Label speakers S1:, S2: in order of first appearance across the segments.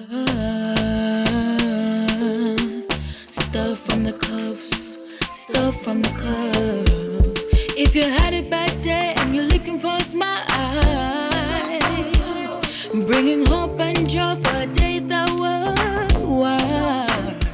S1: Stuff from the cuffs, stuff from the cuffs. If you had it back there and you're looking for a smile, bringing hope and joy for a day that was wild.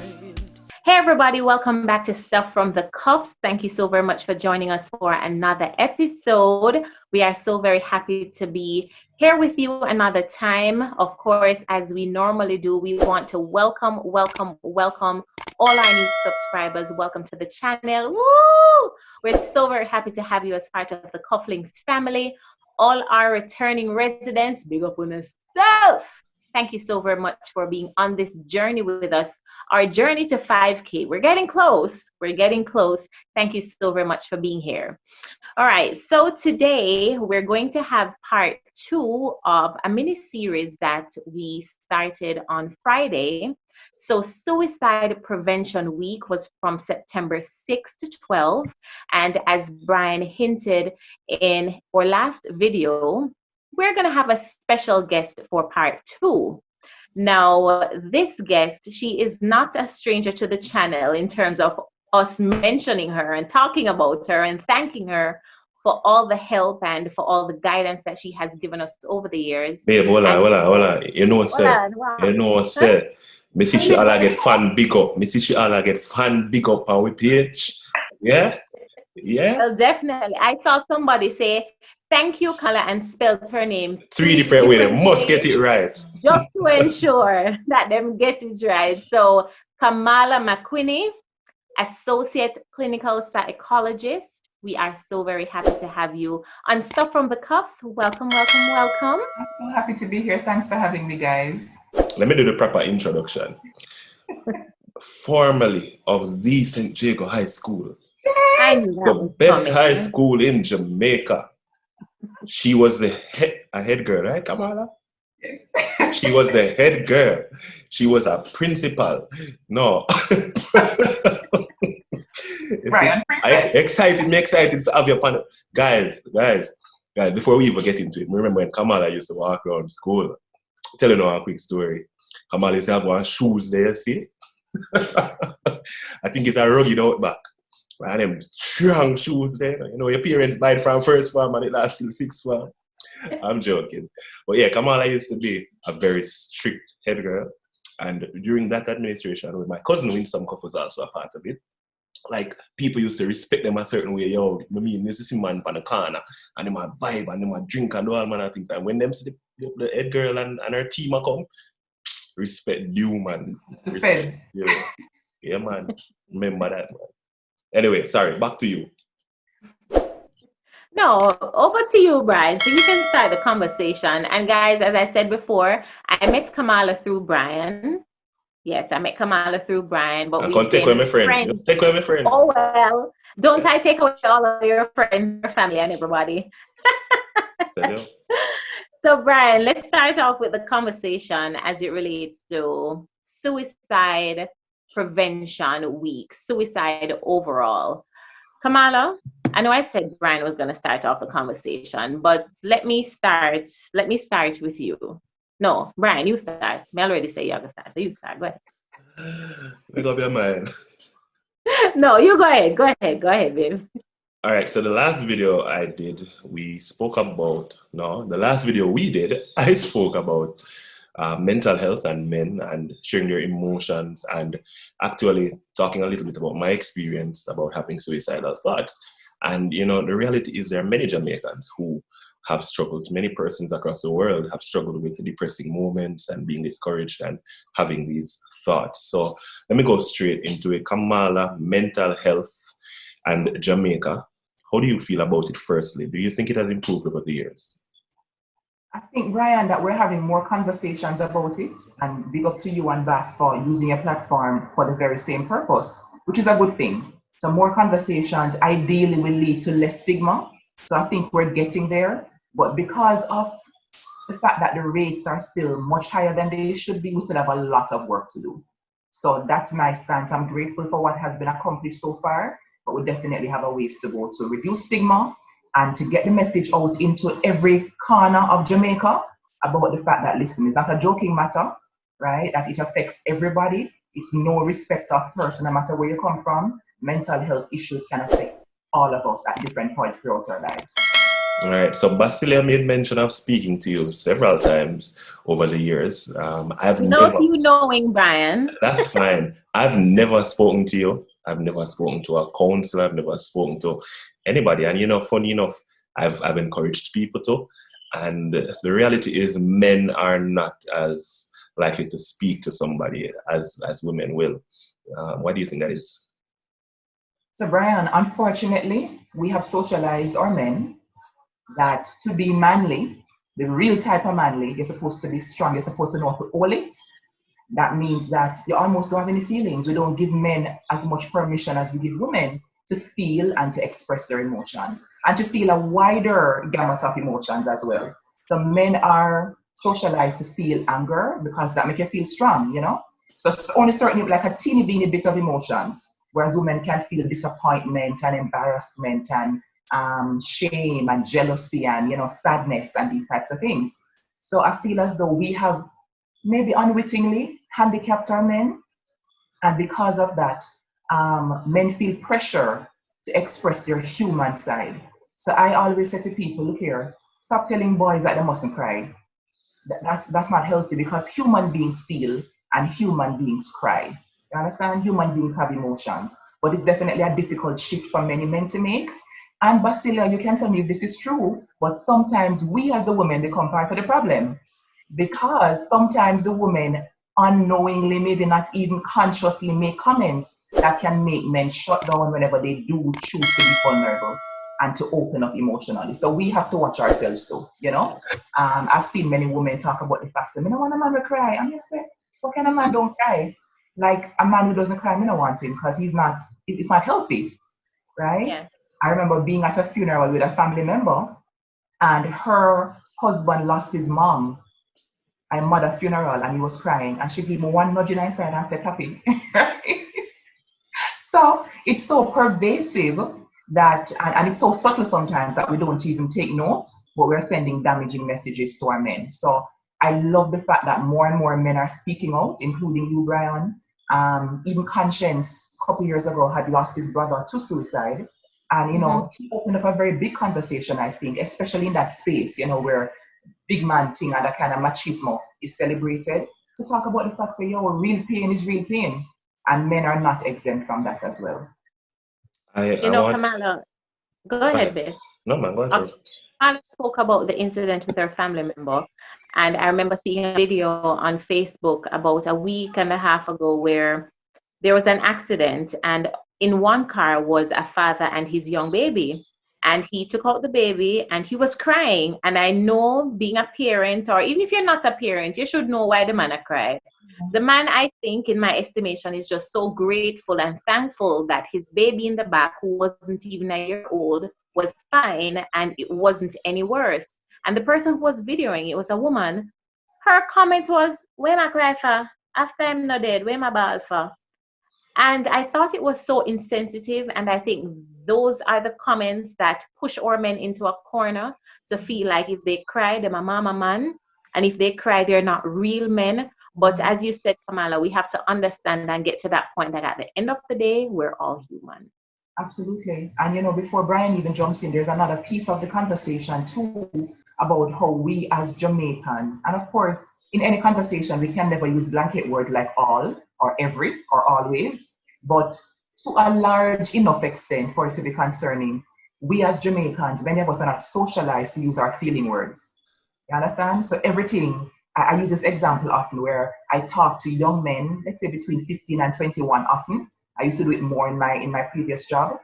S2: Hey everybody, welcome back to Stuff from the Cuffs. Thank you so very much for joining us for another episode. We are so very happy to be here with you another time. Of course, as we normally do, we want to welcome all our new subscribers. Welcome to the channel. Woo! We're so very happy to have you as part of the Cufflinks family. All our returning residents, big up on yourself. Thank you so very much for being on this journey with us. Our journey to 5K. We're getting close. Thank you so very much for being here. All right. So today we're going to have part 2 of a mini series that we started on Friday. So Suicide Prevention Week was from September 6 to 12. And as Brian hinted in our last video, we're going to have a special guest for part 2. Now, this guest, she is not a stranger to the channel in terms of us mentioning her and talking about her and thanking her for all the help and for all the guidance that she has given us over the years.
S3: Babe, hold on. You know what I'm saying? Me see she all get fan big up. On we page. Yeah?
S2: Well, definitely. I saw somebody say, thank you, Kala, and spelled her name
S3: 3 different ways. They must get it right.
S2: Just to ensure that them get it right. So, Kamala McWhinney, Associate Clinical Psychologist. We are so very happy to have you on Stuff from the Cuffs. Welcome.
S4: I'm so happy to be here. Thanks for having me, guys.
S3: Let me do the proper introduction. Formerly of the St. Jago High School. The best high school in Jamaica. She was the head girl, right, Kamala?
S4: Yes.
S3: She was the head girl. She was a principal. No.
S4: Right.
S3: I'm excited to have your panel. Guys, before we even get into it, remember when Kamala used to walk around school? Tell you now a quick story. Kamala used to have one shoes there, see? I think it's a rugged out back. And them strong shoes there. You know, your parents buy it from first form and it lasts till sixth form. I'm joking. But yeah, Kamala used to be a very strict head girl. And during that administration, with my cousin Winston Cuff was also a part of it. Like, people used to respect them a certain way. Yo, I mean, this is a man on the corner. And them a vibe and them a drink and all manner of things. And when them see the head girl and her team a come, respect due, man. Respect, yeah, man. Remember that, man. Anyway, sorry, back to you.
S2: No, over to you, Brian. So you can start the conversation. And guys, as I said before, I met Kamala through Brian. Yes, I met Kamala through Brian. But
S3: I can't take away my friend. Just take away my friend.
S2: Oh, well. Don't I take away all of your friends, your family, and everybody? So, Brian, let's start off with the conversation as it relates to Suicide Prevention Week, suicide overall. Kamala, I know I said Brian was going to start off the conversation, but let me start with you. No, Brian, you start. I already say you're going to start, so you start. Go ahead.
S3: Make up your mind.
S2: No, you go ahead. Go ahead, babe.
S3: All right, so the last video I did, I spoke about mental health and men and sharing their emotions and actually talking a little bit about my experience about having suicidal thoughts. And, you know, the reality is there are many Jamaicans who have struggled. Many persons across the world have struggled with depressing moments and being discouraged and having these thoughts. So let me go straight into it. Kamala, mental health and Jamaica. How do you feel about it firstly? Do you think it has improved over the years?
S4: I think, Brian, that we're having more conversations about it, and big up to you and Bass for using your platform for the very same purpose, which is a good thing. So more conversations ideally will lead to less stigma. So I think we're getting there. But because of the fact that the rates are still much higher than they should be, we still have a lot of work to do. So that's my stance. I'm grateful for what has been accomplished so far, but we definitely have a ways to go to reduce stigma and to get the message out into every corner of Jamaica about the fact that, listen, it's not a joking matter. right? That it affects everybody. It's no respect of person, no matter where you come from. Mental health issues can affect all of us at different points throughout our lives.
S3: All right. So Basilia made mention of speaking to you several times over the years. I've
S2: Without
S3: never.
S2: you knowing, Brian.
S3: That's fine. I've never spoken to you. I've never spoken to a counselor. I've never spoken to anybody. And funny enough, I've encouraged people to. And the reality is, men are not as likely to speak to somebody as women will. Why do you think that is?
S4: So, Brian, unfortunately, we have socialized our men that to be manly, the real type of manly, you're supposed to be strong. You're supposed to know how to hold it. That means that you almost don't have any feelings. We don't give men as much permission as we give women to feel and to express their emotions and to feel a wider gamut of emotions as well. So men are socialized to feel anger because that makes you feel strong, So it's only certain, like a teeny weeny bit of emotions, whereas women can feel disappointment and embarrassment and shame and jealousy and, sadness and these types of things. So I feel as though we have maybe unwittingly handicapped our men. And because of that, men feel pressure to express their human side. So I always say to people, look here, stop telling boys that they mustn't cry. That's not healthy because human beings feel and human beings cry. You understand? Human beings have emotions. But it's definitely a difficult shift for many men to make. And Basilia, you can tell me if this is true, but sometimes we as the women become part of the problem. Because sometimes the women unknowingly, maybe not even consciously, make comments that can make men shut down whenever they do choose to be vulnerable and to open up emotionally. So we have to watch ourselves too, I've seen many women talk about the fact that, I don't want a man to cry. I'm just saying, what kind of man don't cry? Like a man who doesn't cry, I don't want him because it's not healthy, right?
S2: Yes.
S4: I remember being at a funeral with a family member and her husband lost his mom. I mother funeral and he was crying and she gave me one nudge in my side and said, happy. So it's so pervasive that, and it's so subtle sometimes that we don't even take note, but we're sending damaging messages to our men. So I love the fact that more and more men are speaking out, including you, Brian. Even Conscience, a couple years ago, had lost his brother to suicide. And, he opened up a very big conversation, I think, especially in that space, where big man thing and that kind of machismo is celebrated, to talk about the fact that, real pain is real pain. And men are not exempt from that as well.
S2: Kamala, go ahead, babe.
S3: No, man, go ahead.
S2: I spoke about the incident with her family member, and I remember seeing a video on Facebook about a week and a half ago where there was an accident, and in one car was a father and his young baby. And he took out the baby and he was crying. And I know, being a parent, or even if you're not a parent, you should know why the man cried. The man, I think, in my estimation, is just so grateful and thankful that his baby in the back, who wasn't even a year old, was fine and it wasn't any worse. And the person who was videoing it was a woman. Her comment was, where my cry for? After I'm not dead, where my ball for? And I thought it was so insensitive. And I think those are the comments that push our men into a corner to feel like if they cry, they're a mama man. And if they cry, they're not real men. But as you said, Kamala, we have to understand and get to that point that at the end of the day, we're all human.
S4: Absolutely. And before Brian even jumps in, there's another piece of the conversation too about how we as Jamaicans, and of course, in any conversation, we can never use blanket words like all or every or always, but to a large enough extent for it to be concerning, we as Jamaicans, many of us are not socialized to use our feeling words. You understand? So everything, I use this example often where I talk to young men, let's say between 15 and 21 often. I used to do it more in my previous job.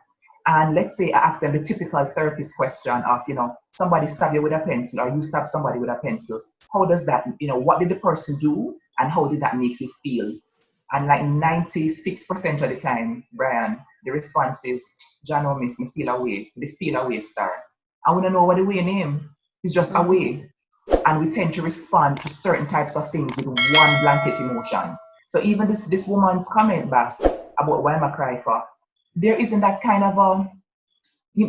S4: And let's say I ask them the typical therapist question of, somebody stab you with a pencil or you stab somebody with a pencil. How does that, what did the person do and how did that make you feel? And like 96% of the time, Brian, the response is, John makes me feel away. The feel away star. I want to know what the way name is, just away. And we tend to respond to certain types of things with one blanket emotion. So even this woman's comment, Bass, about why am I cry for, there isn't that kind of a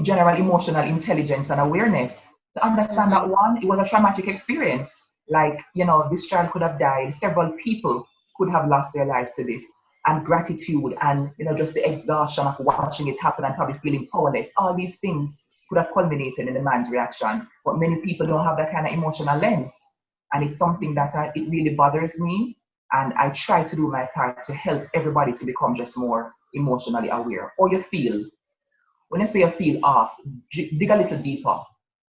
S4: general emotional intelligence and awareness to understand that one, it was a traumatic experience. Like, this child could have died. Several people could have lost their lives to this. And gratitude and, just the exhaustion of watching it happen and probably feeling powerless. All these things could have culminated in the man's reaction. But many people don't have that kind of emotional lens. And it's something that it really bothers me. And I try to do my part to help everybody to become just more emotionally aware. Or you feel, when I say you feel off, dig a little deeper.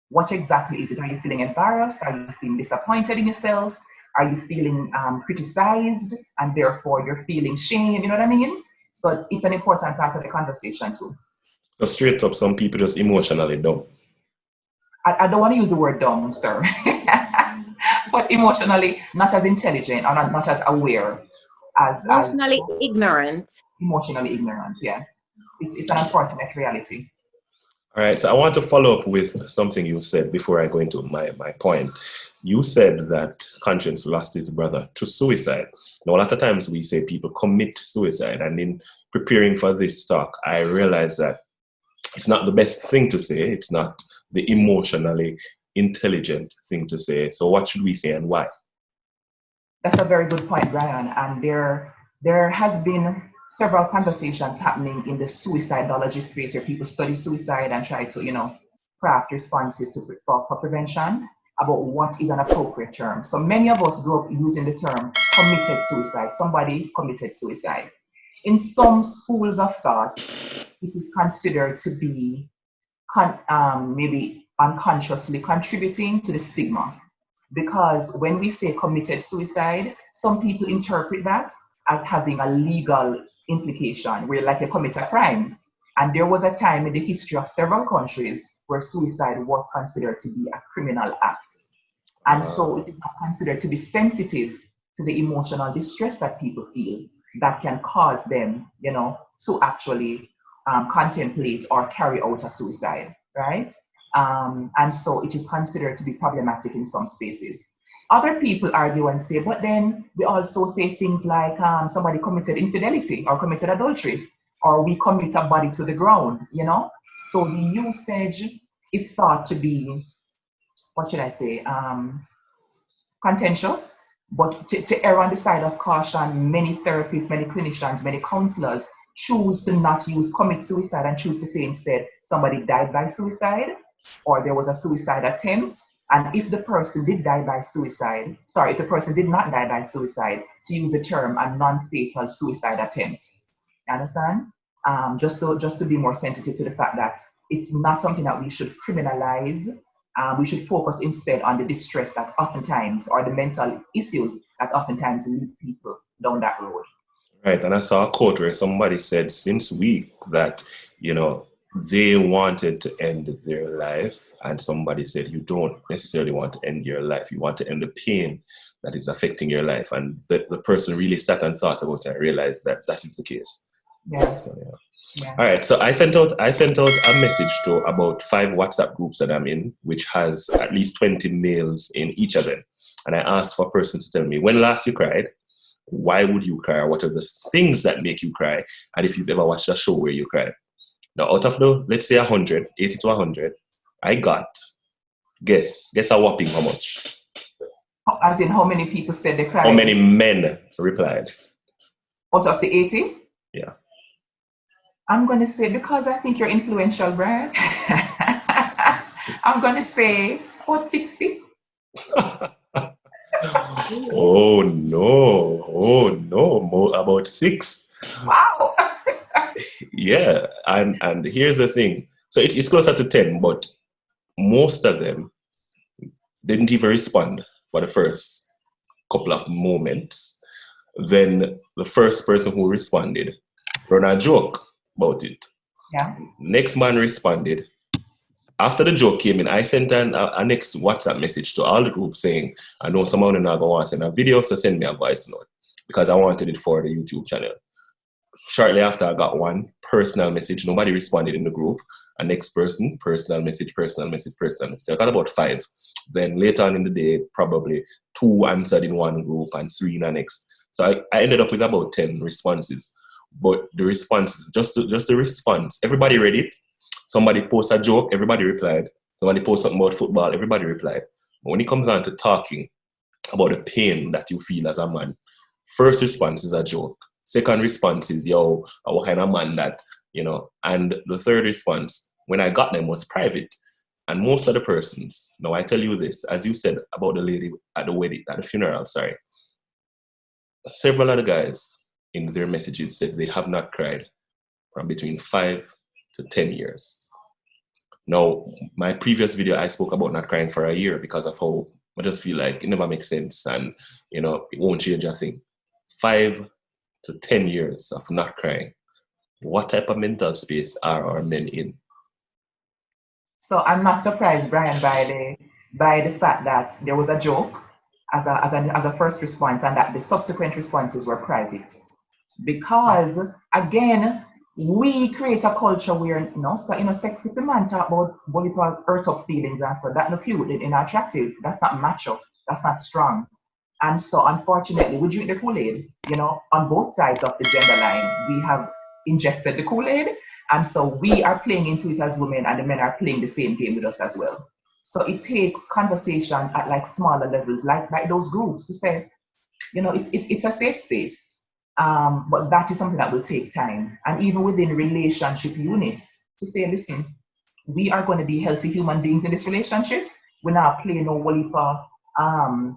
S4: What exactly is it? Are you feeling embarrassed? Are you feeling disappointed in yourself? Are you feeling criticized and therefore you're feeling shame? You know what I mean? So it's an important part of the conversation too.
S3: So straight up, some people just emotionally dumb.
S4: I don't want to use the word dumb, sir. But emotionally not as intelligent or not as aware as
S2: ignorant.
S4: Emotionally ignorant, yeah. It's an unfortunate reality.
S3: All right, so I want to follow up with something you said before I go into my point. You said that Conscience lost his brother to suicide. Now, a lot of times we say people commit suicide, and in preparing for this talk, I realized that it's not the best thing to say. It's not the emotionally intelligent thing to say. So what should we say and why?
S4: That's a very good point, Brian. And there has been several conversations happening in the suicidology space where people study suicide and try to, craft responses for prevention about what is an appropriate term. So many of us grew up using the term committed suicide. Somebody committed suicide. In some schools of thought, it is considered to be maybe unconsciously contributing to the stigma. Because when we say committed suicide, some people interpret that as having a legal implication, where like you commit a crime. And there was a time in the history of several countries where suicide was considered to be a criminal act. And so it is not considered to be sensitive to the emotional distress that people feel that can cause them, to actually contemplate or carry out a suicide, right? And so it is considered to be problematic in some spaces. Other people argue and say, but then we also say things like somebody committed infidelity or committed adultery, or we commit a body to the ground, So the usage is thought to be, what should I say, contentious, but to err on the side of caution, many therapists, many clinicians, many counselors choose to not use commit suicide and choose to say instead somebody died by suicide or there was a suicide attempt. And if the person did die by suicide, if the person did not die by suicide, to use the term a non-fatal suicide attempt. You understand? Just to be more sensitive to the fact that it's not something that we should criminalize. We should focus instead on the distress that oftentimes, or the mental issues that oftentimes lead people down that road.
S3: Right, and I saw a quote where somebody said since week that, they wanted to end their life, and somebody said you don't necessarily want to end your life, you want to end the pain that is affecting your life. And the person really sat and thought about it and realized that that is the case.
S4: Yes.
S3: So, yeah. All right, so I sent out a message to about 5 WhatsApp groups that I'm in, which has at least 20 males in each of them. And I asked for a person to tell me when last you cried, why would you cry, what are the things that make you cry, and if you've ever watched a show where you cried. Now, out of the, let's say 100, 80 to 100, I got, guess a whopping how much?
S4: As in how many people said they cried?
S3: How many men replied?
S4: Out of the 80?
S3: Yeah.
S4: I'm going to say, because I think you're influential, Brian, I'm going to say about 60.
S3: Oh no, about 6.
S4: Wow.
S3: Yeah, and here's the thing. So it's closer to 10, but most of them didn't even respond for the first couple of moments. Then the first person who responded ran a joke about it.
S4: Yeah.
S3: Next man responded. After the joke came in, I sent a next WhatsApp message to all the groups saying, I know someone is not going to want to send a video, so send me a voice note, because I wanted it for the YouTube channel. Shortly after, I got one personal message. Nobody responded in the group. A next person, personal message. I got about 5. Then later on in the day, probably 2 answered in one group and 3 in the next. So I ended up with about 10 responses. But the responses, just the response, everybody read it. Somebody post a joke, everybody replied. Somebody post something about football, everybody replied. But when it comes on to talking, about the pain that you feel as a man. First response is a joke. Second response is, yo, what kind of man that, you know. And the third response, when I got them, was private. And most of the persons, now I tell you this, as you said about the lady at the wedding, at the funeral, sorry. Several of the guys in their messages said they have not cried from between 5 to 10 years. Now, my previous video, I spoke about not crying for a year because of how I just feel like it never makes sense and, you know, it won't change a thing. 5 to 10 years of not crying. What type of mental space are our men in?
S4: So I'm not surprised, Brian, by the fact that there was a joke as a first response and that the subsequent responses were private. Because again, we create a culture where sex, if the man talk about volleyball hurt up feelings and so that's not cute and attractive. That's not macho. That's not strong. And so unfortunately, we drink the Kool-Aid, on both sides of the gender line. We have ingested the Kool-Aid. And so we are playing into it as women and the men are playing the same game with us as well. So it takes conversations at like smaller levels, like those groups to say, it's a safe space. But that is something that will take time. And even within relationship units to say, listen, we are going to be healthy human beings in this relationship. We're not playing no wallipah,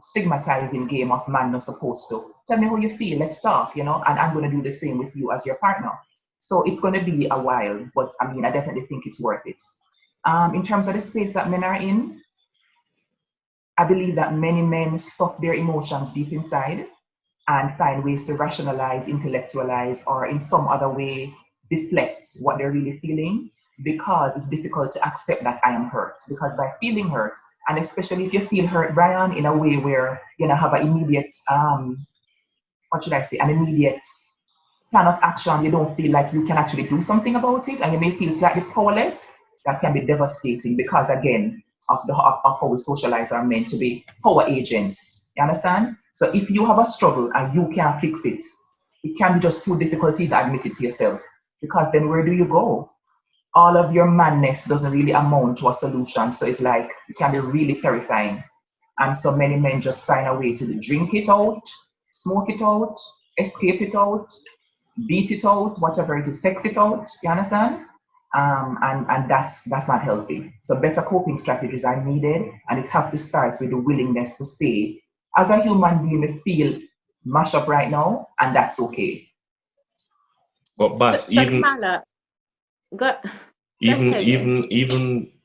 S4: stigmatizing game of man not supposed to. Tell me how you feel, let's talk, and I'm going to do the same with you as your partner. So it's going to be a while, but I definitely think it's worth it. In terms of the space that men are in, I believe that many men stuff their emotions deep inside and find ways to rationalize, intellectualize, or in some other way deflect what they're really feeling, because it's difficult to accept that I am hurt. Because by feeling hurt, and especially if you feel hurt, Brian, in a way where you have an immediate, an immediate plan of action, you don't feel like you can actually do something about it, and you may feel slightly powerless, that can be devastating because, again, of how we socialize our men to be power agents. You understand? So if you have a struggle and you can't fix it, it can be just too difficult to admit it to yourself, because then where do you go? All of your manness doesn't really amount to a solution. So it's like, it can be really terrifying. And so many men just find a way to drink it out, smoke it out, escape it out, beat it out, whatever it is, sex it out. You understand? And that's not healthy. So better coping strategies are needed, and it has to start with the willingness to say, as a human being, we feel mashed up right now, and that's okay.
S3: But Bas, even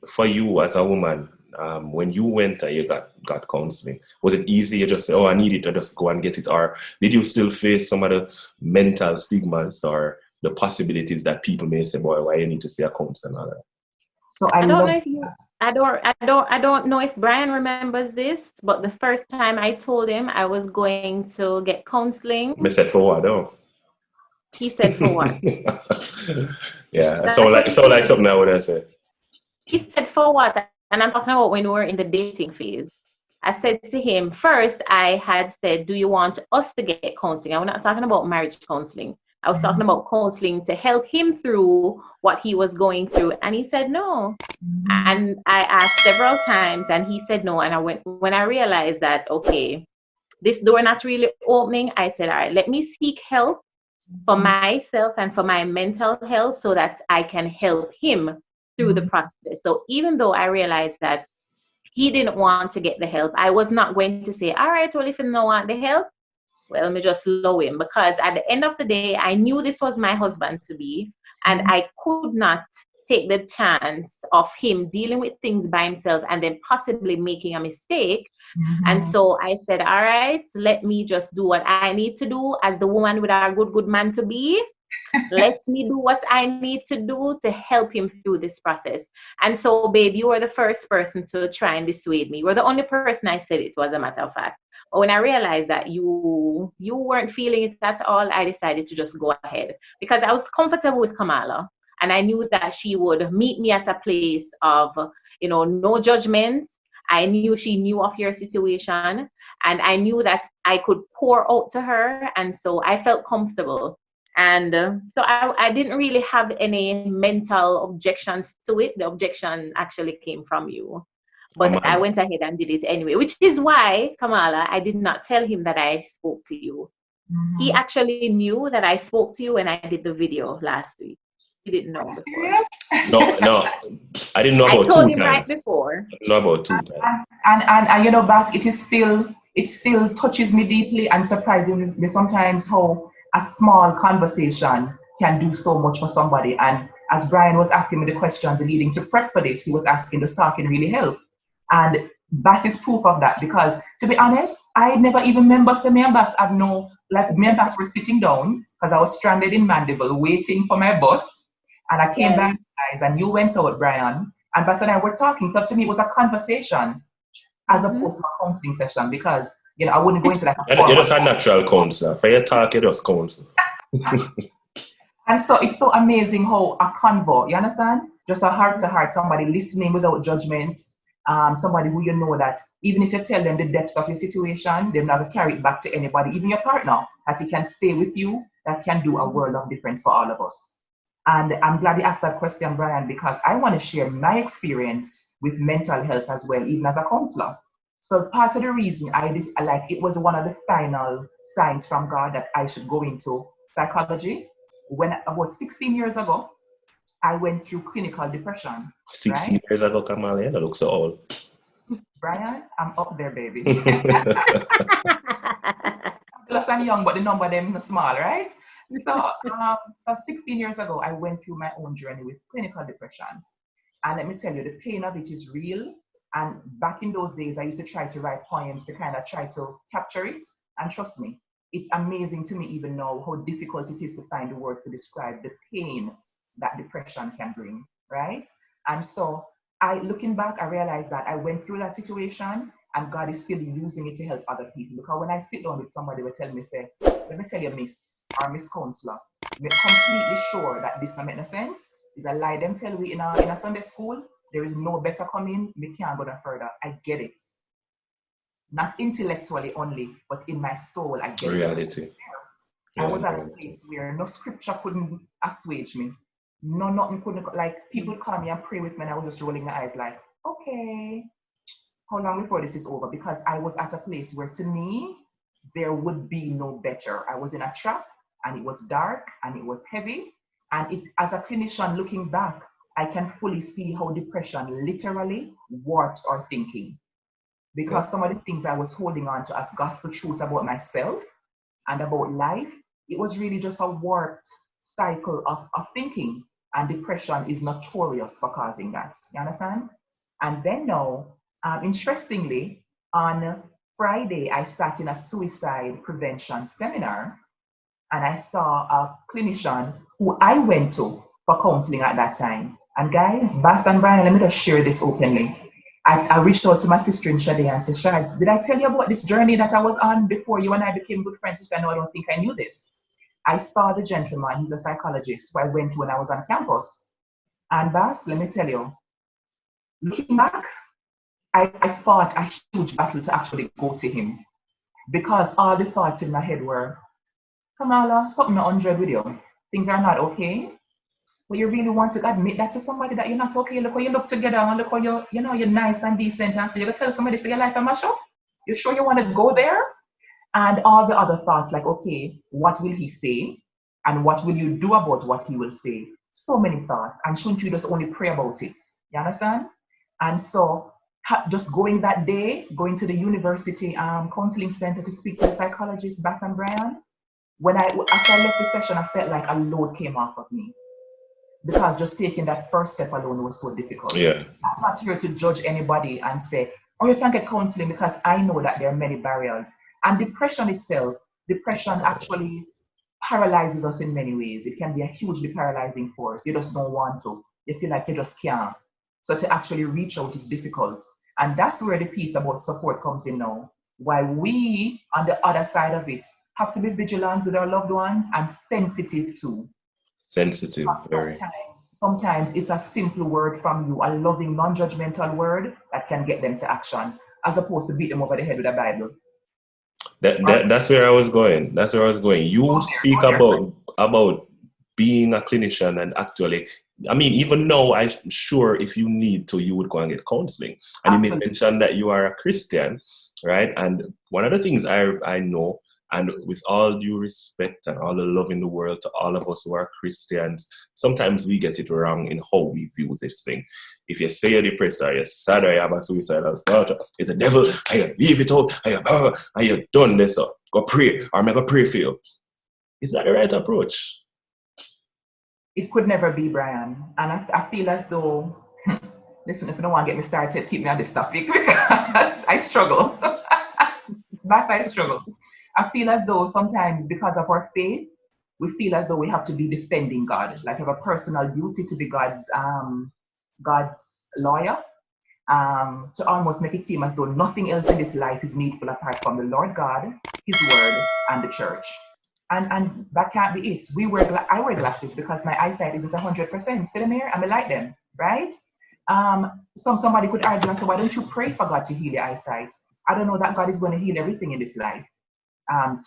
S3: for you as a woman, when you went and you got counseling, was it easy? You just say, "Oh, I need it," or just go and get it, or did you still face some of the mental stigmas or the possibilities that people may say, "Boy, why you need to see a counselor?" And all that?
S2: So I don't know if Brian remembers this, but the first time I told him I was going to get counseling,
S3: I said, "For what?" Oh.
S2: He said, "For what?"
S3: Yeah, so like something I would have said.
S2: He said, "For what?" And I'm talking about when we were in the dating phase. I said to him, first I had said, "Do you want us to get counseling?" I'm not talking about marriage counseling. I was talking about counseling to help him through what he was going through. And he said no. And I asked several times and he said no. And when I realized that, okay, this door not really opening, I said, all right, let me seek help for myself and for my mental health so that I can help him through the process. So even though I realized that he didn't want to get the help, I was not going to say, all right, well, if you don't want the help, well, let me just low him, because at the end of the day, I knew this was my husband to be, and I could not take the chance of him dealing with things by himself and then possibly making a mistake. And so I said, all right, let me just do what I need to do as the woman with our good man to be. Let me do what I need to do to help him through this process. And so, babe, you were the first person to try and dissuade me. You were the only person I said it to, as a matter of fact. But when I realized that you weren't feeling it at all, I decided to just go ahead, because I was comfortable with Kamala. And I knew that she would meet me at a place of, no judgment. I knew she knew of your situation, and I knew that I could pour out to her. And so I felt comfortable. And so I didn't really have any mental objections to it. The objection actually came from you. But I went ahead and did it anyway, which is why, Kamala, I did not tell him that I spoke to you. He actually knew that I spoke to you when I did the video last week. He didn't know before.
S3: No, I didn't know about 2 times.
S2: I told him right before.
S3: I didn't know about 2 times.
S4: And you know, Bas, it still touches me deeply and surprises me sometimes how a small conversation can do so much for somebody. And as Brian was asking me the questions leading to prep for this, he was asking, does talking really help? And Bas is proof of that, because to be honest, I never even remember saying me and Bas had no, like me and Bas were sitting down because I was stranded in Mandeville waiting for my bus. And I came back, guys, and you went out, Brian, and Bas and I were talking. So to me, it was a conversation as opposed to a counseling session, because, you know, I wouldn't go into like a
S3: You're just a natural counselor. For your talk, you just counsel.
S4: And so it's so amazing how a convo, you understand? Just a heart-to-heart, somebody listening without judgment, somebody who you know that even if you tell them the depths of your situation, they're not going to carry it back to anybody, even your partner, that he can stay with you, that can do a world of difference for all of us. And I'm glad you asked that question, Brian, because I want to share my experience with mental health as well, even as a counselor. So part of the reason it was one of the final signs from God that I should go into psychology. When about 16 years ago, I went through clinical depression.
S3: 16 years ago, Kamala, you don't look so old.
S4: Brian, I'm up there, baby. Plus I'm young, but the number of them is small, right? So 16 years ago, I went through my own journey with clinical depression. And let me tell you, the pain of it is real. And back in those days, I used to try to write poems to kind of try to capture it. And trust me, it's amazing to me even now how difficult it is to find the word to describe the pain that depression can bring, right? And so looking back, I realized that I went through that situation and God is still using it to help other people. Because when I sit down with somebody, they tell me, say, let me tell you, Miss Counselor, I'm completely sure that this doesn't make no sense. It's a lie them tell we in a Sunday school. There is no better coming. We can't go no further. I get it. Not intellectually only, but in my soul, I get
S3: reality.
S4: it. I was at a place where no scripture couldn't assuage me. No, nothing couldn't, like people call me and pray with me and I was just rolling my eyes like, okay, how long before this is over? Because I was at a place where to me, there would be no better. I was in a trap and it was dark and it was heavy. And as a clinician looking back, I can fully see how depression literally warps our thinking. Because some of the things I was holding on to as gospel truth about myself and about life, it was really just a warped cycle of thinking. And depression is notorious for causing that. You understand? And then now, interestingly, on Friday, I sat in a suicide prevention seminar and I saw a clinician who I went to for counseling at that time. And guys, Bas and Brian, let me just share this openly. I reached out to my sister in Shade and said, Shade, did I tell you about this journey that I was on before you and I became good friends? She said, no, I don't think I knew this. I saw the gentleman, he's a psychologist, who I went to when I was on campus. And Bas, let me tell you, looking back, I fought a huge battle to actually go to him. Because all the thoughts in my head were, Kamala, something 100 with you. Things are not okay. But you really want to admit that to somebody that you're not okay. Look how you look together and look how you're nice and decent. And so you're going to tell somebody, say your life a mash up? You sure you want to go there? And all the other thoughts like, okay, what will he say? And what will you do about what he will say? So many thoughts. And shouldn't you just only pray about it? You understand? And so just going that day, going to the university counseling center to speak to the psychologist, Bas and Brian, after I left the session, I felt like a load came off of me. Because just taking that first step alone was so difficult.
S3: Yeah.
S4: I'm not here to judge anybody and say, oh, you can't get counseling, because I know that there are many barriers. And depression actually paralyzes us in many ways. It can be a hugely paralyzing force. You just don't want to. You feel like you just can't. So to actually reach out is difficult. And that's where the piece about support comes in now. While we, on the other side of it, have to be vigilant with our loved ones and sensitive too.
S3: Sensitive, very.
S4: Sometimes it's a simple word from you, a loving, non-judgmental word that can get them to action, as opposed to beat them over the head with a Bible.
S3: That's where I was going. You speak about being a clinician and actually I mean, even now, I'm sure if you need to, you would go and get counseling. And
S4: Absolutely.
S3: you may mention that you are a Christian, right? And one of the things I know, and with all due respect and all the love in the world to all of us who are Christians, sometimes we get it wrong in how we view this thing. If you say you're depressed or you're sad or you have a suicidal thought, it's a devil, and you leave it out, and you've done this, so go pray, or make a pray for you. Is that the right approach?
S4: It could never be, Brian. And I feel as though, listen, if you don't want to get me started, keep me on this topic because I struggle. I struggle. I feel as though sometimes because of our faith, we feel as though we have to be defending God, like we have a personal duty to be God's lawyer, to almost make it seem as though nothing else in this life is needful apart from the Lord God, His Word, and the church. And that can't be it. I wear glasses because my eyesight isn't 100%. See them here? I'm like them, right? Somebody could argue and say, why don't you pray for God to heal your eyesight? I don't know that God is going to heal everything in this life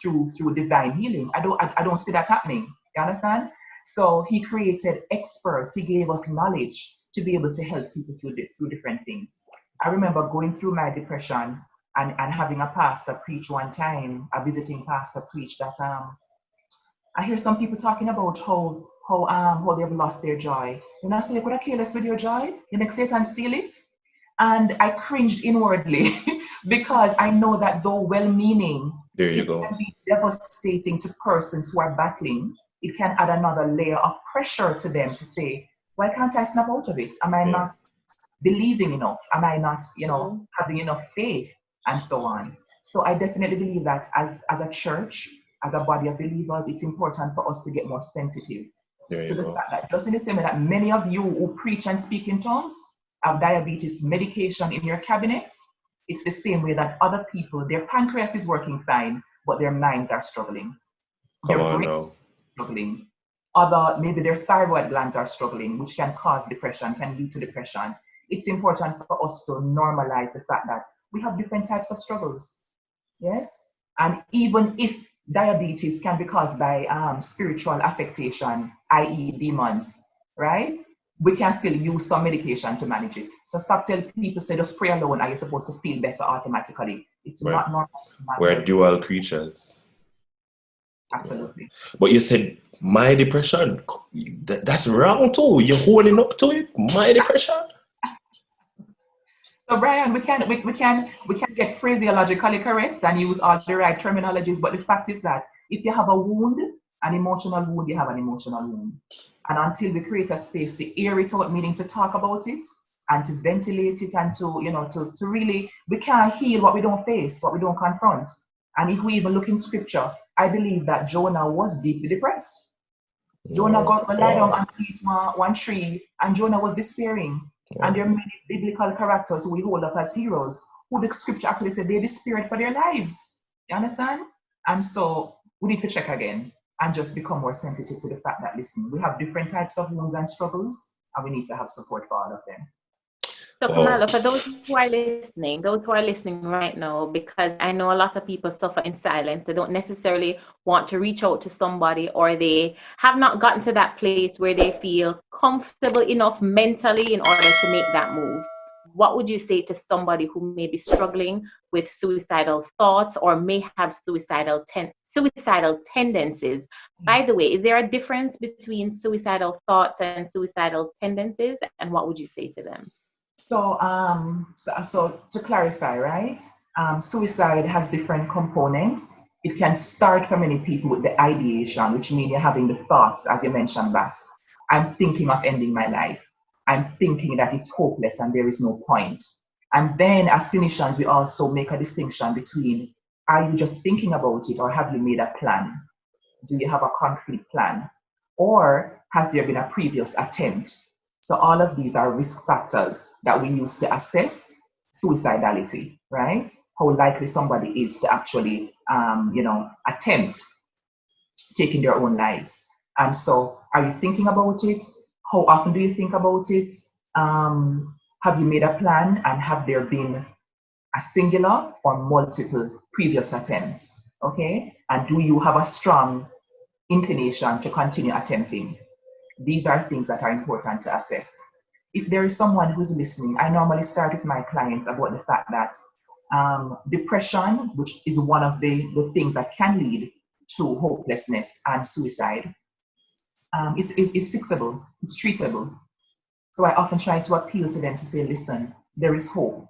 S4: through divine healing. I don't see that happening. You understand? So He created experts. He gave us knowledge to be able to help people through different things. I remember going through my depression and having a pastor preach one time, a visiting pastor preach that I hear some people talking about how they have lost their joy. So you could have careless with your joy, you make Satan steal it. And I cringed inwardly because I know that though well-meaning, it can be devastating to persons who are battling. It can add another layer of pressure to them to say, why can't I snap out of it? Am I not believing enough? Am I not, having enough faith? And so on. So I definitely believe that as a church, as a body of believers, it's important for us to get more sensitive to the fact that just in the same way that many of you who preach and speak in tongues have diabetes medication in your cabinet, it's the same way that other people, their pancreas is working fine, but their minds are struggling. Their brain is struggling. Maybe their thyroid glands are struggling, which can cause depression, can lead to depression. It's important for us to normalize the fact that we have different types of struggles. Yes? And even if diabetes can be caused by spiritual affectation, i.e. demons, right? We can still use some medication to manage it. So stop telling people, say just pray alone and you're supposed to feel better automatically. It's not normal.
S3: We're dual creatures.
S4: Absolutely.
S3: But you said my depression. That's wrong too. You're holding up to it. My depression.
S4: So Brian, we can get phraseologically correct and use all the right terminologies, but the fact is that if you have a wound, an emotional wound, you have an emotional wound. And until we create a space to air it out, meaning to talk about it and to ventilate it and to really, we can't heal what we don't face, what we don't confront. And if we even look in scripture, I believe that Jonah was deeply depressed. Jonah got lie down underneath one tree and Jonah was despairing. And there are many biblical characters who we hold up as heroes who the scripture actually said they despaired for their lives. You understand? And so we need to check again and just become more sensitive to the fact that, listen, we have different types of wounds and struggles and we need to have support for all of them.
S2: So Kamala, for those who are listening right now, because I know a lot of people suffer in silence, they don't necessarily want to reach out to somebody, or they have not gotten to that place where they feel comfortable enough mentally in order to make that move. What would you say to somebody who may be struggling with suicidal thoughts or may have suicidal tendencies? By the way, is there a difference between suicidal thoughts and suicidal tendencies? And what would you say to them?
S4: So to clarify, right? Suicide has different components. It can start for many people with the ideation, which means you're having the thoughts, as you mentioned, Bass. I'm thinking of ending my life. I'm thinking that it's hopeless and there is no point. And then as clinicians, we also make a distinction between, are you just thinking about it or have you made a plan? Do you have a concrete plan? Or has there been a previous attempt? So all of these are risk factors that we use to assess suicidality, right? How likely somebody is to actually, attempt taking their own lives. And so are you thinking about it? How often do you think about it? Have you made a plan, and have there been a singular or multiple previous attempts? Okay. And do you have a strong inclination to continue attempting? these are things that are important to assess. If there is someone who's listening, I normally start with my clients about the fact that depression, which is one of the things that can lead to hopelessness and suicide, is fixable, it's treatable. So I often try to appeal to them to say, listen, there is hope.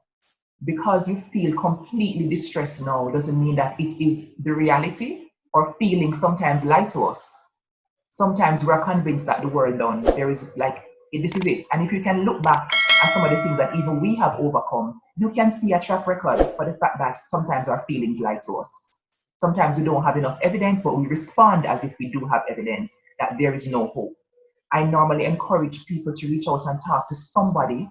S4: Because you feel completely distressed now doesn't mean that it is the reality, or feelings sometimes lie to us. Sometimes we're convinced that the world done, there is like, this is it. And if you can look back at some of the things that even we have overcome, you can see a track record for the fact that sometimes our feelings lie to us. Sometimes we don't have enough evidence, but we respond as if we do have evidence that there is no hope. I normally encourage people to reach out and talk to somebody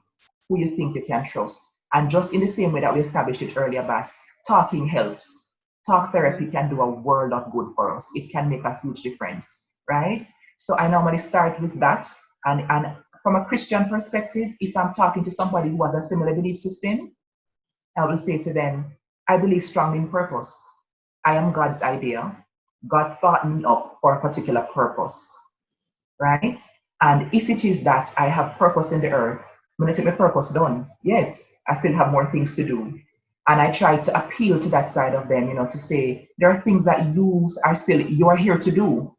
S4: who you think you can trust. And just in the same way that we established it earlier, Bass, talking helps. Talk therapy can do a world of good for us. It can make a huge difference, right? So I normally start with that. And from a Christian perspective, if I'm talking to somebody who has a similar belief system, I will say to them, I believe strongly in purpose. I am God's idea. God thought me up for a particular purpose, right? And if it is that I have purpose in the earth, I'm going to take my purpose done, yet I still have more things to do. And I try to appeal to that side of them, to say, there are things that you are here to do.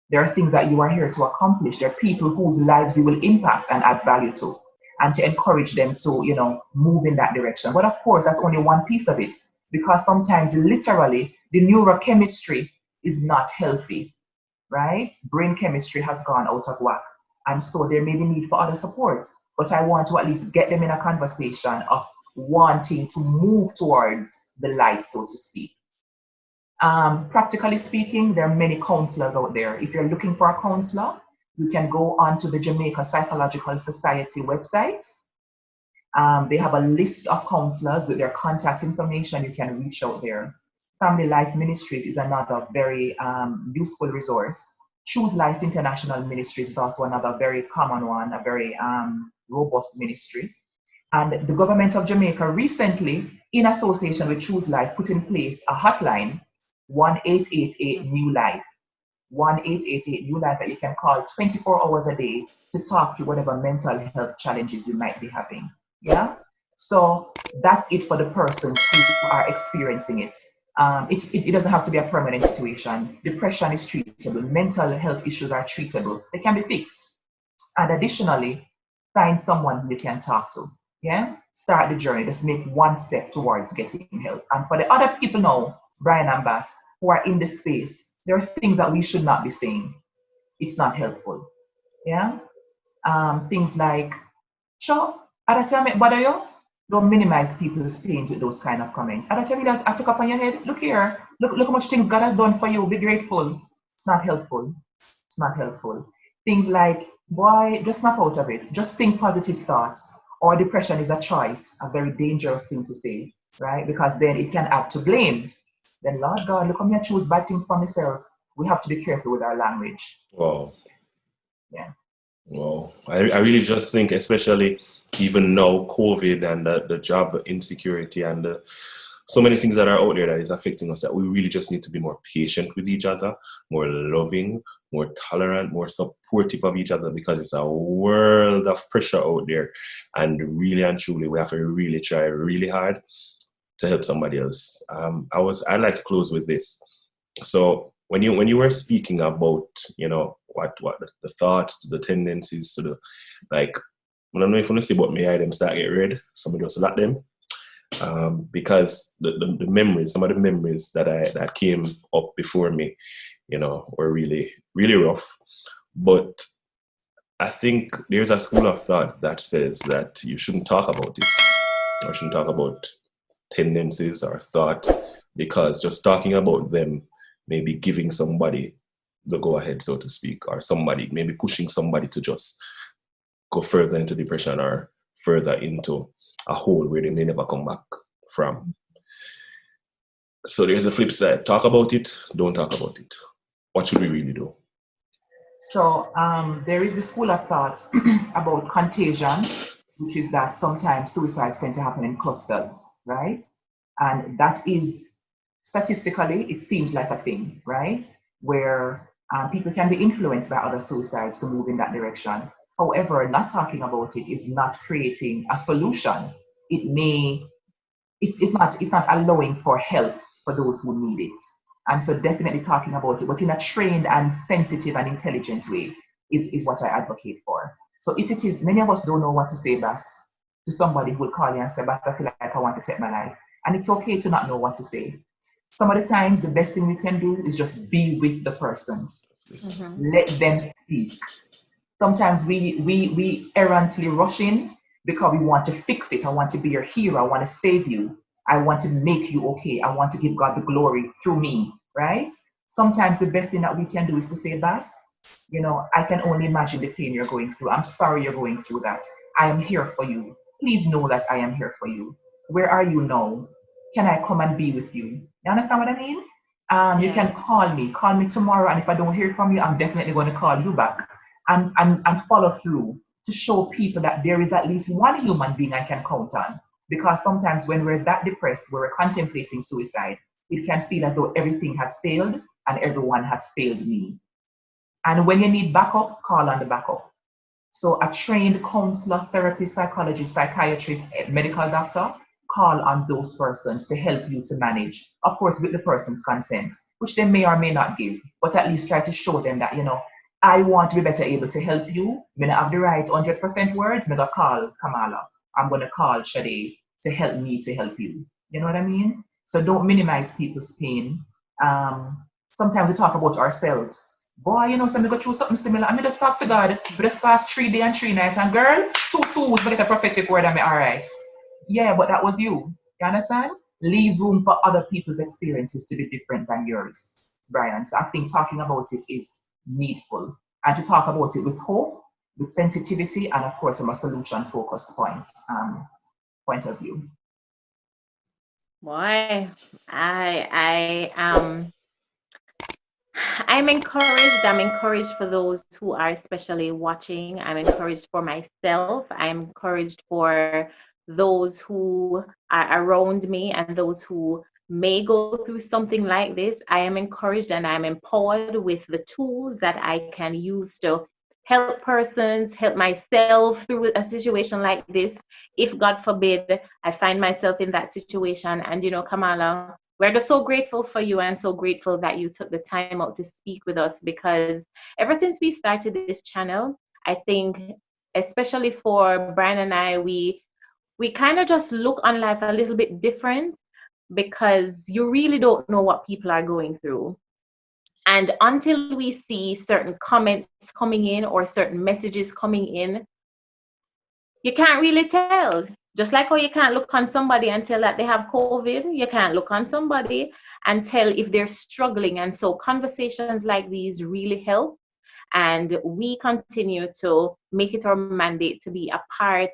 S4: There are things that you are here to accomplish. There are people whose lives you will impact and add value to, and to encourage them to, move in that direction. But of course, that's only one piece of it, because sometimes literally the neurochemistry is not healthy, right? Brain chemistry has gone out of whack. And so there may be need for other support, but I want to at least get them in a conversation of wanting to move towards the light, so to speak. Practically speaking, there are many counselors out there. If you're looking for a counselor, you can go onto the Jamaica Psychological Society website. They have a list of counselors with their contact information. You can reach out there. Family Life Ministries is another very useful resource. Choose Life International Ministries is also another very common one, a very robust ministry. And the government of Jamaica recently, in association with Choose Life, put in place a hotline, 1-888-NEW-LIFE. 1-888-NEW-LIFE that you can call 24 hours a day to talk through whatever mental health challenges you might be having. Yeah? So that's it for the persons who are experiencing it. It doesn't have to be a permanent situation. Depression is treatable. Mental health issues are treatable. They can be fixed. And additionally, find someone who you can talk to. Yeah? Start the journey. Just make one step towards getting help. And for the other people now, Brian and Bass, who are in the space, there are things that we should not be saying. It's not helpful. Yeah? Things like, sure, at a time it bother you? Don't minimize people's pain with those kind of comments. At a time that I took up on your head, look here, look how much things God has done for you, be grateful. It's not helpful. It's not helpful. Things like, boy, just snap out of it. Just think positive thoughts. Or depression is a choice, a very dangerous thing to say, right? Because then it can add to blame. Then, Lord God, look how me I choose bad things for myself. We have to be careful with our language.
S3: Wow.
S4: Yeah.
S3: Wow. I really just think, especially even now, COVID and the job insecurity and so many things that are out there that is affecting us, that we really just need to be more patient with each other, more loving, more tolerant, more supportive of each other, because it's a world of pressure out there. And really and truly, we have to really try really hard to help somebody else. I'd like to close with this. So when you were speaking about, what the thoughts, the tendencies to the, like, I don't know if you want to see what may I them start get red, somebody else let them. Because the memories, some of the memories that came up before me, were really, really rough. But I think there's a school of thought that says that you shouldn't talk about it, or shouldn't talk about tendencies or thoughts, because just talking about them may be giving somebody the go ahead, so to speak, or somebody maybe pushing somebody to just go further into depression or further into a hole where they may never come back from. So there's the flip side. Talk about it, don't talk about it. What should we really do?
S4: So there is the school of thought about contagion, which is that sometimes suicides tend to happen in clusters, right? And that is, statistically, it seems like a thing, right? Where People can be influenced by other suicides to move in that direction. However, not talking about it is not creating a solution. It's not allowing for help for those who need it. And so definitely talking about it, but in a trained and sensitive and intelligent way is what I advocate for. So if it is, many of us don't know what to say, Bass, to somebody who will call you and say, Bass, I feel like I want to take my life. And it's okay to not know what to say. Some of the times, the best thing we can do is just be with the person. Let them speak. Sometimes we errantly rush in because we want to fix it. I want to be your hero. I want to save you. I want to make you okay. I want to give God the glory through me, right? Sometimes the best thing that we can do is to say, Bass, you know, I can only imagine the pain you're going through. I'm sorry you're going through that. I am here for you. Please know that I am here for you. Where are you now? Can I come and be with you? You understand what I mean? You can call me tomorrow, and if I don't hear from you, I'm definitely going to call you back and follow through to show people that there is at least one human being I can count on. Because sometimes when we're that depressed, we're contemplating suicide, it can feel as though everything has failed and everyone has failed me. And when you need backup, call on the backup. So a trained counselor, therapist, psychologist, psychiatrist, medical doctor, call on those persons to help you to manage, of course, with the person's consent, which they may or may not give, but at least try to show them that, you know, I want to be better able to help you. May not have the right 100% words, I'm going to call Kamala. I'm going to call Shade to help me to help you. You know what I mean? So don't minimize people's pain. Sometimes we talk about ourselves. Boy, you know, so me go through something similar. I mean, just talk to God. We just fast 3 days and 3 nights. And girl, 2 twos, but it's a prophetic word. I'm all right. Yeah, but that was you. You understand? Leave room for other people's experiences to be different than yours, Brian. So I think talking about it is needful. And to talk about it with hope, with sensitivity, and of course from a solution-focused point of view.
S2: Boy, I'm encouraged. I'm encouraged for those who are especially watching. I'm encouraged for myself. I'm encouraged for those who are around me and those who may go through something like this. I am encouraged and I'm empowered with the tools that I can use to help persons, help myself through a situation like this. If God forbid, I find myself in that situation. And, you know, Kamala, we're just so grateful for you and so grateful that you took the time out to speak with us, because ever since we started this channel, I think, especially for Brian and I, we kind of just look on life a little bit different, because you really don't know what people are going through. And until we see certain comments coming in or certain messages coming in, you can't really tell. Just like how you can't look on somebody and tell that they have COVID, you can't look on somebody and tell if they're struggling. And so conversations like these really help. And we continue to make it our mandate to be a part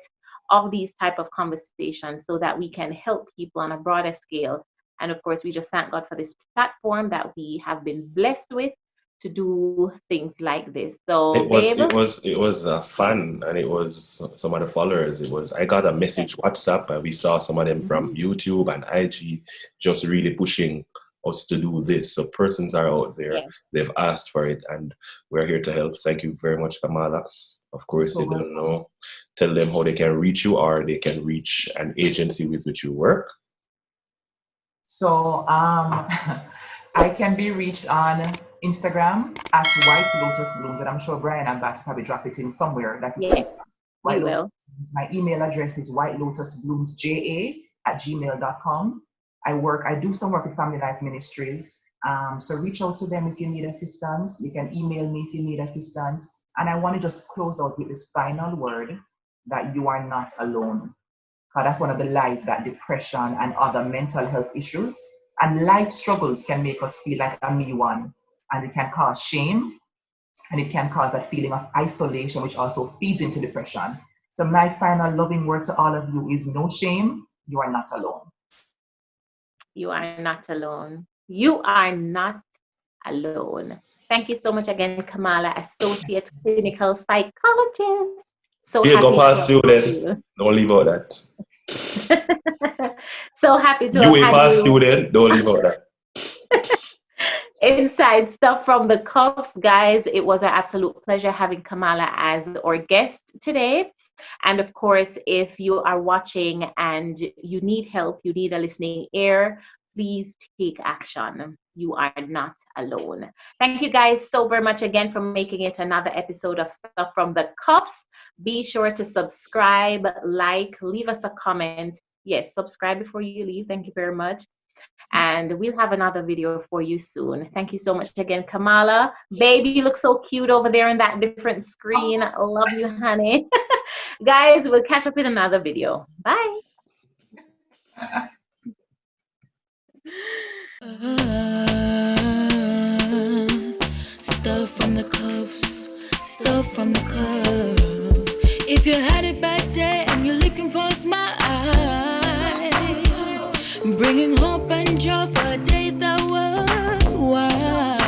S2: of these type of conversations so that we can help people on a broader scale. And of course, we just thank God for this platform that we have been blessed with to do things like this. So
S3: it was fun, and it was some of the followers. I got a message WhatsApp, and we saw some of them from YouTube and IG just really pushing us to do this. So persons are out there, they've asked for it, and we're here to help. Thank you very much, Kamala. Of course, they don't know, tell them how they can reach you, or they can reach an agency with which you work.
S4: So I can be reached on Instagram at White Lotus Blooms, and I'm sure Brian and Bat probably drop it in somewhere. That is White Lotus Blooms. My email address is whitelotusbloomsja@gmail.com. I do some work with Family Life Ministries. So reach out to them if you need assistance. You can email me if you need assistance. And I want to just close out with this final word, that you are not alone. Because that's one of the lies that depression and other mental health issues and life struggles can make us feel like a me one. And it can cause shame, and it can cause that feeling of isolation, which also feeds into depression. So my final loving word to all of you is no shame. You are not alone.
S2: You are not alone. You are not alone. Thank you so much again, Kamala, Associate Clinical Psychologist. So
S3: here,
S2: happy
S3: go past
S2: to have
S3: student.
S2: you.
S3: Don't leave out that.
S2: So happy to
S3: You
S2: have
S3: a past
S2: you.
S3: student. Don't leave out that.
S2: inside Stuff from the Cuffs, guys. It was our absolute pleasure having Kamala as our guest today. And of course, if you are watching and you need help, you need a listening ear, please take action. You are not alone. Thank you guys so very much again for making it another episode of Stuff from the Cuffs. Be sure to subscribe, like, leave us a comment. Yes, subscribe before you leave. Thank you very much. And we'll have another video for you soon. Thank you so much again, Kamala. Baby, you look so cute over there in that different screen. Love you, honey. Guys, we'll catch up in another video. Bye.
S1: Stuff from the cuffs, stuff from the cuffs. If you had a bad day and you're looking for a smile, bringing hope and joy for a day that